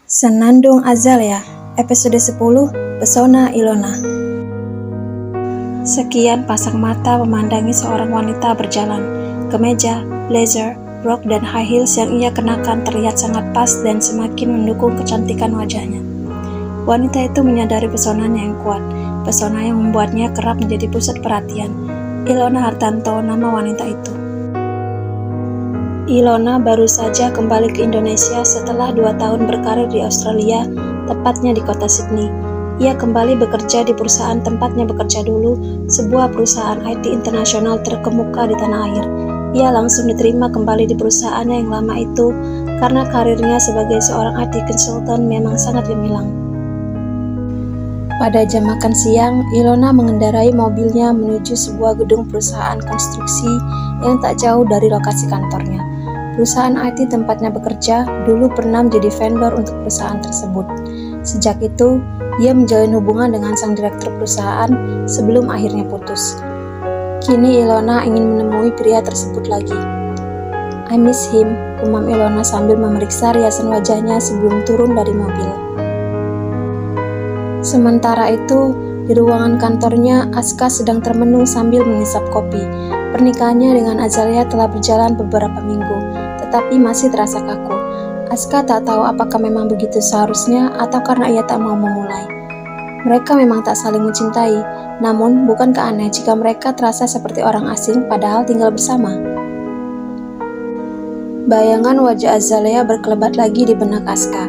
Senandung Azalea, episode 10, Pesona Ilona. Sekian pasang mata memandangi seorang wanita berjalan. Kemeja, blazer, rok, dan high heels yang ia kenakan terlihat sangat pas dan semakin mendukung kecantikan wajahnya. Wanita itu menyadari pesonanya yang kuat, pesona yang membuatnya kerap menjadi pusat perhatian. Ilona Hartanto nama wanita itu. Ilona baru saja kembali ke Indonesia setelah 2 tahun berkarir di Australia, tepatnya di kota Sydney. Ia kembali bekerja di perusahaan tempatnya bekerja dulu, sebuah perusahaan IT internasional terkemuka di tanah air. Ia langsung diterima kembali di perusahaannya yang lama itu karena karirnya sebagai seorang IT consultant memang sangat gemilang. Pada jam makan siang, Ilona mengendarai mobilnya menuju sebuah gedung perusahaan konstruksi yang tak jauh dari lokasi kantornya. Perusahaan IT tempatnya bekerja dulu pernah menjadi vendor untuk perusahaan tersebut. Sejak itu, ia menjalin hubungan dengan sang direktur perusahaan sebelum akhirnya putus. Kini Ilona ingin menemui pria tersebut lagi. "I miss him," gumam Ilona sambil memeriksa riasan wajahnya sebelum turun dari mobil. Sementara itu, di ruangan kantornya, Aska sedang termenung sambil mengisap kopi. Pernikahannya dengan Azalea telah berjalan beberapa minggu, tetapi masih terasa kaku. Aska tak tahu apakah memang begitu seharusnya atau karena ia tak mau memulai. Mereka memang tak saling mencintai, namun bukankah aneh jika mereka terasa seperti orang asing padahal tinggal bersama? Bayangan wajah Azalea berkelebat lagi di benak Aska.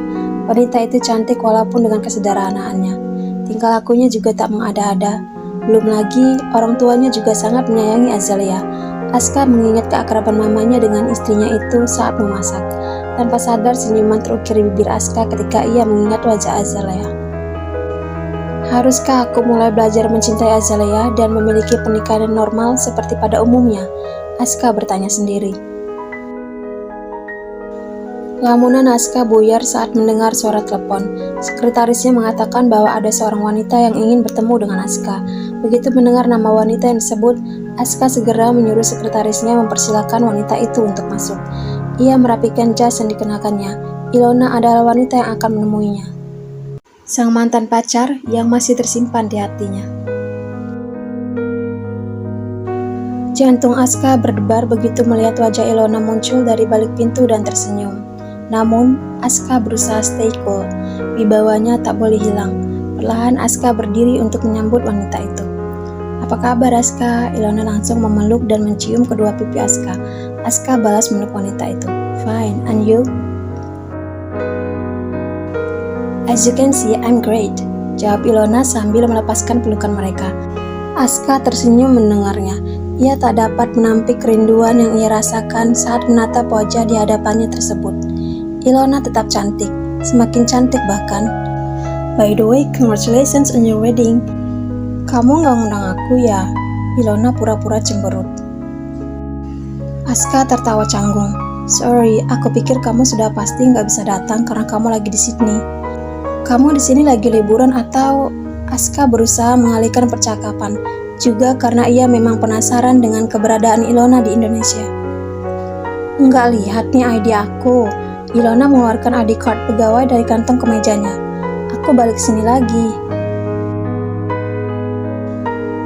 Wanita itu cantik walaupun dengan kesederhanaannya. Tingkah lakunya juga tak mengada-ada. Belum lagi, orang tuanya juga sangat menyayangi Azalea. Aska mengingat keakraban mamanya dengan istrinya itu saat memasak. Tanpa sadar senyuman terukir di bibir Aska ketika ia mengingat wajah Azalea. Haruskah aku mulai belajar mencintai Azalea dan memiliki pernikahan normal seperti pada umumnya? Aska bertanya sendiri. Lamunan Aska buyar saat mendengar suara telepon. Sekretarisnya mengatakan bahwa ada seorang wanita yang ingin bertemu dengan Aska. Begitu mendengar nama wanita yang disebut, Aska segera menyuruh sekretarisnya mempersilakan wanita itu untuk masuk. Ia merapikan jas yang dikenakannya. Ilona adalah wanita yang akan menemuinya. Sang mantan pacar yang masih tersimpan di hatinya. Jantung Aska berdebar begitu melihat wajah Ilona muncul dari balik pintu dan tersenyum. Namun, Aska berusaha stay cool. Wibawanya tak boleh hilang. Perlahan Aska berdiri untuk menyambut wanita itu. "Apa kabar, Aska?" Ilona langsung memeluk dan mencium kedua pipi Aska. Aska balas meluk wanita itu. "Fine, and you?" "As you can see, I'm great," jawab Ilona sambil melepaskan pelukan mereka. Aska tersenyum mendengarnya. Ia tak dapat menampik kerinduan yang ia rasakan saat menatap wajah di hadapannya tersebut. Ilona tetap cantik, semakin cantik bahkan. "By the way, congratulations on your wedding." "Kamu gak ngundang aku ya?" Ilona pura-pura cemberut. Aska tertawa canggung. "Sorry, aku pikir kamu sudah pasti gak bisa datang karena kamu lagi di Sydney." "Kamu di sini lagi liburan atau?" Aska berusaha mengalihkan percakapan, juga karena ia memang penasaran dengan keberadaan Ilona di Indonesia. "Enggak lihat nih ID aku." Ilona mengeluarkan ID card pegawai dari kantong kemejanya. "Aku balik sini lagi."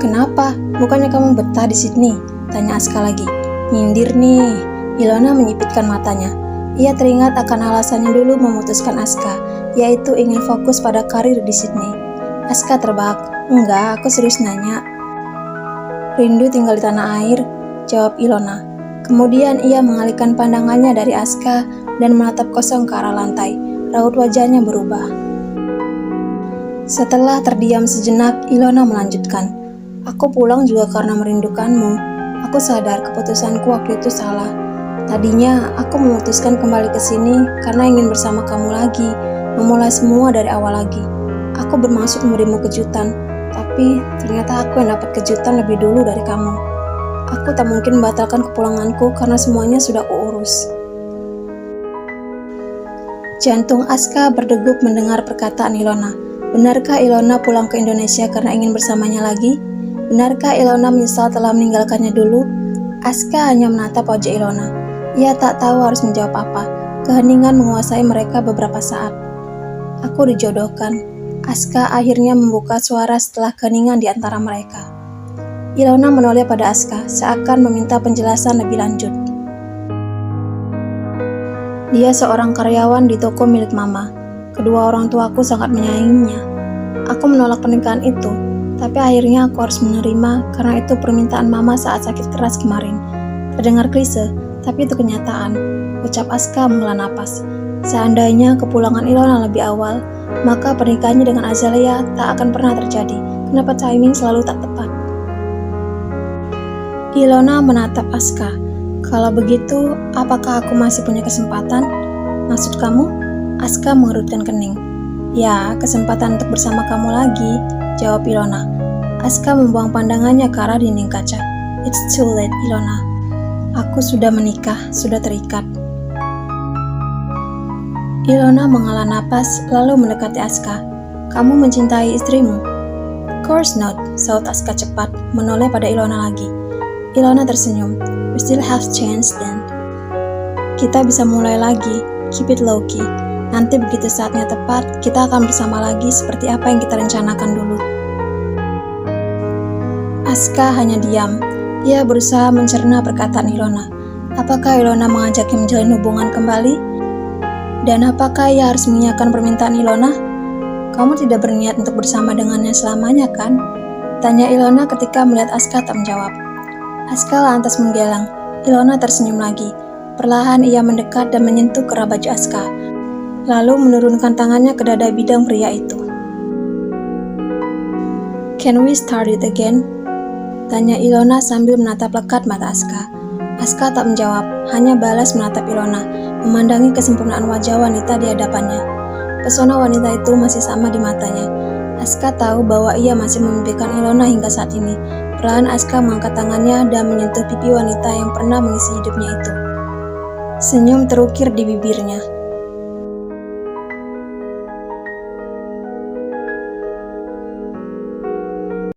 "Kenapa? Bukannya kamu betah di Sydney?" tanya Aska lagi. "Nyindir nih." Ilona menyipitkan matanya. Ia teringat akan alasannya dulu memutuskan Aska, yaitu ingin fokus pada karir di Sydney. Aska terbahak. "Enggak, aku serius nanya." "Rindu tinggal di tanah air," jawab Ilona. Kemudian ia mengalihkan pandangannya dari Aska dan menatap kosong ke arah lantai. Raut wajahnya berubah. Setelah terdiam sejenak, Ilona melanjutkan. "Aku pulang juga karena merindukanmu. Aku sadar keputusanku waktu itu salah. Tadinya aku memutuskan kembali ke sini karena ingin bersama kamu lagi, memulai semua dari awal lagi. Aku bermaksud memberimu kejutan, tapi ternyata aku yang dapat kejutan lebih dulu dari kamu. Aku tak mungkin membatalkan kepulanganku karena semuanya sudah kuurus." Jantung Aska berdegup mendengar perkataan Ilona. Benarkah Ilona pulang ke Indonesia karena ingin bersamanya lagi? Benarkah Ilona menyesal telah meninggalkannya dulu? Aska hanya menatap wajah Ilona. Ia tak tahu harus menjawab apa. Keheningan menguasai mereka beberapa saat. Aku dijodohkan. Aska akhirnya membuka suara setelah keheningan di antara mereka. Ilona menoleh pada Aska, seakan meminta penjelasan lebih lanjut. Dia seorang karyawan di toko milik Mama. Kedua orang tuaku sangat menyayanginya. Aku menolak pernikahan itu, tapi akhirnya aku harus menerima karena itu permintaan Mama saat sakit keras kemarin. Terdengar klise, tapi itu kenyataan, ucap Aska menghela napas. Seandainya kepulangan Ilona lebih awal, maka pernikahannya dengan Azalea tak akan pernah terjadi. Kenapa timing selalu tak tepat? Ilona menatap Aska. Kalau begitu, apakah aku masih punya kesempatan? Maksud kamu? Aska mengerutkan kening. Ya, kesempatan untuk bersama kamu lagi, jawab Ilona. Aska membuang pandangannya ke arah dinding kaca. It's too late, Ilona. Aku sudah menikah, sudah terikat. Ilona menghela napas, lalu mendekati Aska. Kamu mencintai istrimu? Course not, saut Aska cepat, menoleh pada Ilona lagi. Ilona tersenyum. We still have chance then. Kita bisa mulai lagi, keep it low key. Nanti begitu saatnya tepat, kita akan bersama lagi seperti apa yang kita rencanakan dulu. Aska hanya diam. Ia berusaha mencerna perkataan Ilona. Apakah Ilona mengajaknya menjalin hubungan kembali? Dan apakah ia harus mengiyakan permintaan Ilona? Kamu tidak berniat untuk bersama dengannya selamanya, kan? Tanya Ilona ketika melihat Aska tak menjawab. Aska lantas menggeleng. Ilona tersenyum lagi. Perlahan ia mendekat dan menyentuh kerah baju Aska, lalu menurunkan tangannya ke dada bidang pria itu. Can we start it again? Tanya Ilona sambil menatap lekat mata Aska. Aska tak menjawab, hanya balas menatap Ilona, memandangi kesempurnaan wajah wanita di hadapannya. Pesona wanita itu masih sama di matanya. Aska tahu bahwa ia masih memimpikan Ilona hingga saat ini. Perlahan Aska mengangkat tangannya dan menyentuh pipi wanita yang pernah mengisi hidupnya itu. Senyum terukir di bibirnya.